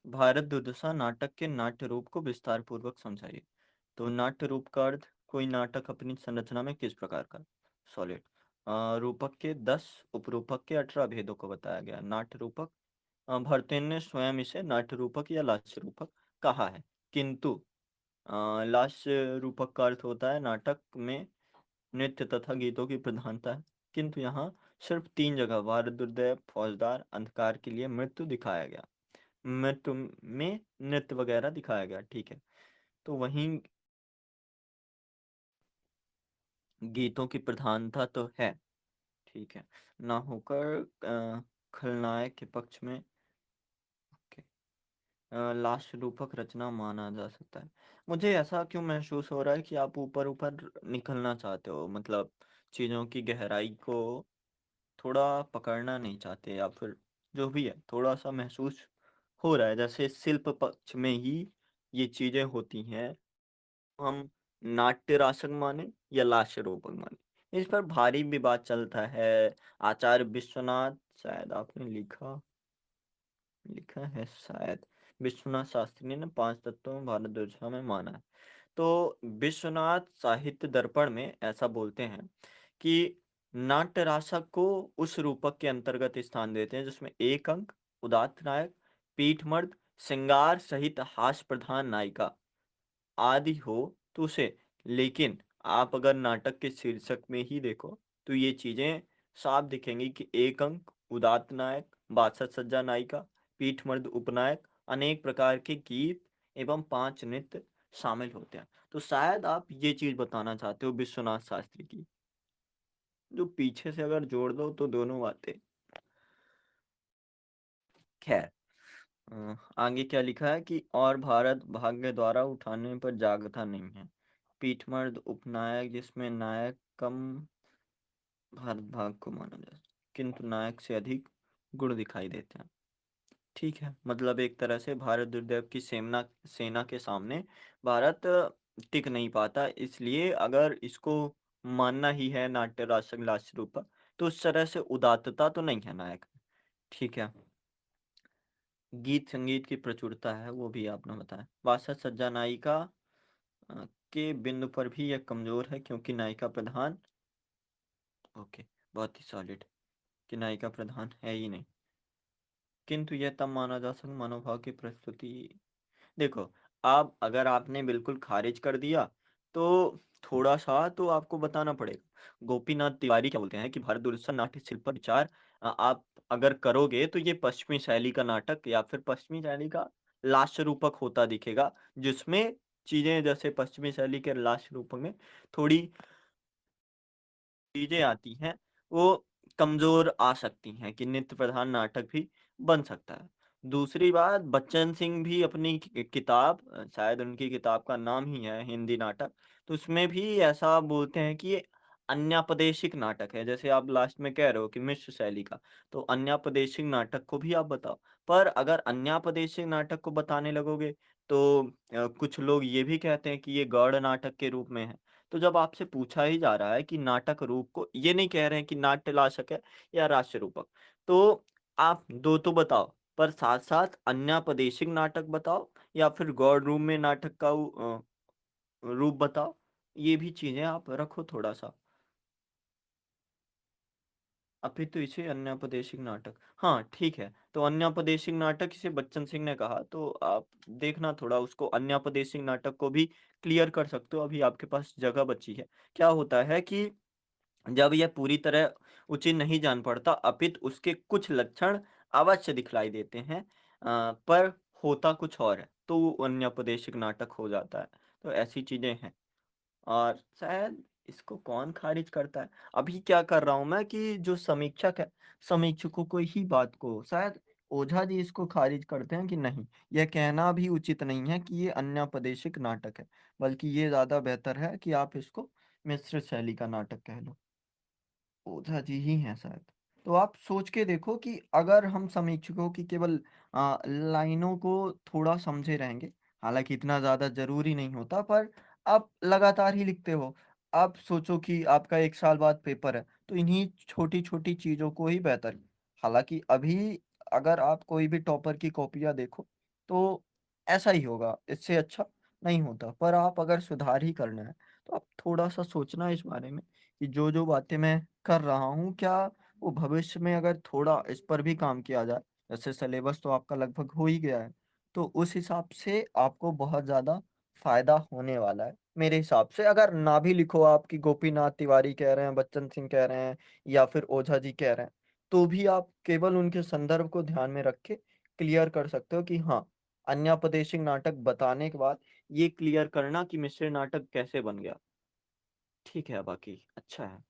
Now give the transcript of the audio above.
भारत दुर्दशा नाटक के नाट्य रूप को विस्तार पूर्वक समझाइए। तो नाट्य रूप का अर्थ कोई नाटक अपनी संरचना में किस प्रकार का। सॉलिड। रूपक के 10, उपरूपक के 18 भेदों को बताया गया। नाट्य रूपक, भरतेन ने स्वयं इसे नाट्य रूपक या लास्य रूपक कहा है। किंतु लास्य रूपक का अर्थ होता है नाटक में नृत्य तथा गीतों की प्रधानता है। किंतु यहाँ सिर्फ 3 जगह भारत दुर्दैव, फौजदार, अंधकार के लिए मृत्यु दिखाया गया। मृत्यु में नृत्य वगैरह दिखाया गया, ठीक है। तो वहीं गीतों की प्रधानता तो है, ठीक है, ना होकर खलनायक के पक्ष में लाश रूपक रचना माना जा सकता है। मुझे ऐसा क्यों महसूस हो रहा है कि आप ऊपर ऊपर निकलना चाहते हो, मतलब चीजों की गहराई को थोड़ा पकड़ना नहीं चाहते, या फिर जो भी है थोड़ा सा महसूस हो रहा है जैसे शिल्प पक्ष में ही ये चीजें होती हैं। हम नाट्य रासक माने या लास्य रूपक माने, इस पर भारी विवाद चलता है। आचार्य विश्वनाथ, शायद आपने लिखा लिखा है शायद, विश्वनाथ शास्त्री ने 5 तत्वों में भारत दर्शन में माना है। तो विश्वनाथ साहित्य दर्पण में ऐसा बोलते हैं कि नाट्य रासक को उस रूपक के अंतर्गत स्थान देते हैं जिसमें एक अंक, उदात्त नायक, पीठमर्द, श्रृंगार सहित हास्य प्रधान नायिका आदि हो तो उसे। लेकिन आप अगर नाटक के शीर्षक में ही देखो तो ये चीजें साफ दिखेंगी कि एक अंक, उदात्त नायक, बासठ सज्जा नायिका, पीठमर्द उपनायक, अनेक प्रकार के गीत एवं 5 नृत्य शामिल होते हैं। तो शायद आप ये चीज बताना चाहते हो विश्वनाथ शास्त्री की, जो पीछे से अगर जोड़ दो तो दोनों बातें। खैर, आगे क्या लिखा है कि और भारत भाग्य द्वारा उठाने पर जागता नहीं है। पीठमर्द उपनायक जिसमें नायक कम भारत भाग को माना जाए, किंतु नायक से अधिक गुण दिखाई देते हैं। ठीक है, मतलब एक तरह से भारत दुर्दैव की सेना सेना के सामने भारत टिक नहीं पाता, इसलिए अगर इसको मानना ही है नाट्य रासक लास्य रूपक, तो उस तरह से उदात्तता तो नहीं है नायक में। ठीक है। गीत संगीत की प्रचुरता है, वो भी आपने बताया। वासठ सज्जा नायिका के बिंदु पर भी यह कमजोर है क्योंकि नायिका प्रधान। ओके, बहुत ही सॉलिड कि नायिका प्रधान है ही नहीं। किंतु यह तब माना जा सकता मनोभाव की प्रस्तुति। देखो, आप अगर आपने बिल्कुल खारिज कर दिया तो थोड़ा सा तो आपको बताना पड़ेगा। गोपीनाथ तिवारी क्या बोलते हैं कि भारत दुर्दशा नाट्य शिल्प पर विचार आप अगर करोगे तो ये पश्चिमी शैली का नाटक या फिर पश्चिमी शैली का लास्य रूपक होता दिखेगा, जिसमें चीजें जैसे पश्चिमी शैली के लास्य रूपक में थोड़ी चीजें आती हैं, वो कमजोर आ सकती हैं कि नित्य प्रधान नाटक भी बन सकता है। दूसरी बात, बच्चन सिंह भी अपनी किताब, शायद उनकी किताब का नाम ही है हिंदी नाटक, तो उसमें भी ऐसा बोलते हैं कि ये अन्यापदेशिक नाटक है। जैसे आप लास्ट में कह रहे हो कि मिश्र शैली का, तो अन्यापदेशिक नाटक को भी आप बताओ। पर अगर अन्यापदेशिक नाटक को बताने लगोगे तो कुछ लोग ये भी कहते हैं कि ये गौड़ नाटक के रूप में है। तो जब आपसे पूछा ही जा रहा है कि नाटक रूप को, ये नहीं कह रहे हैं कि नाट्य लाशक है या राष्ट्र रूपक, तो आप दो तो बताओ, पर साथ साथ अन्यापदेशिक नाटक बताओ या फिर गौड़ रूप में नाटक का रूप बताओ। ये भी चीजें आप रखो थोड़ा सा। अभी तो इसे अन्यापदेशिक नाटक, हाँ ठीक है, तो अन्यापदेशिक नाटक इसे बच्चन सिंह ने कहा, तो आप देखना थोड़ा उसको अन्यापदेशिक नाटक को भी क्लियर कर सकते हो, अभी आपके पास जगह बची है। क्या होता है कि जब यह पूरी तरह उचित नहीं जान पड़ता अपितु उसके कुछ लक्षण अवश्य दिखलाई देते हैं, पर होता कुछ और है, तो वो अन्यपदेशिक नाटक हो जाता है। तो ऐसी चीजें हैं। और शायद इसको कौन खारिज करता है, अभी क्या कर रहा हूं मैं कि जो समीक्षक है, समीक्षकों को ही बात को शायद ओझा जी इसको खारिज करते हैं कि नहीं, यह कहना भी उचित नहीं है कि ये अन्यपदेशिक नाटक है, बल्कि ये ज्यादा बेहतर है कि आप इसको मिश्र शैली का नाटक कह लो। ओझा जी ही हैं शायद। तो आप सोच के देखो कि अगर हम समीक्षकों की केवल लाइनों को थोड़ा समझे रहेंगे, हालांकि इतना ज़्यादा जरूरी नहीं होता, पर आप लगातार ही लिखते हो। आप सोचो कि आपका 1 साल बाद पेपर है, तो इन्हीं छोटी छोटी चीज़ों को ही बेहतर, हालांकि अभी अगर आप कोई भी टॉपर की कॉपियाँ देखो तो ऐसा ही होगा, इससे अच्छा नहीं होता। पर आप अगर सुधार ही करना है, तो आप थोड़ा-सा सोचना इस बारे में कि जो-जो बातें मैं कर रहा हूँ, क्या वो भविष्य में अगर थोड़ा इस पर भी काम किया जाए, जैसे सिलेबस तो आपका लगभग हो ही गया है, तो उस हिसाब से आपको बहुत ज़्यादा फ़ायदा होने वाला है, मेरे हिसाब से। अगर ना भी लिखो आप कि गोपीनाथ तिवारी कह रहे हैं, बच्चन सिंह कह रहे हैं या फिर ओझा जी कह रहे हैं, तो भी आप केवल उनके संदर्भ को ध्यान में रख के क्लियर कर सकते हो कि हाँ, अन्यापदेशिक नाटक बताने के बाद ये क्लियर करना कि मिश्र नाटक कैसे बन गया। ठीक है, बाकी अच्छा है।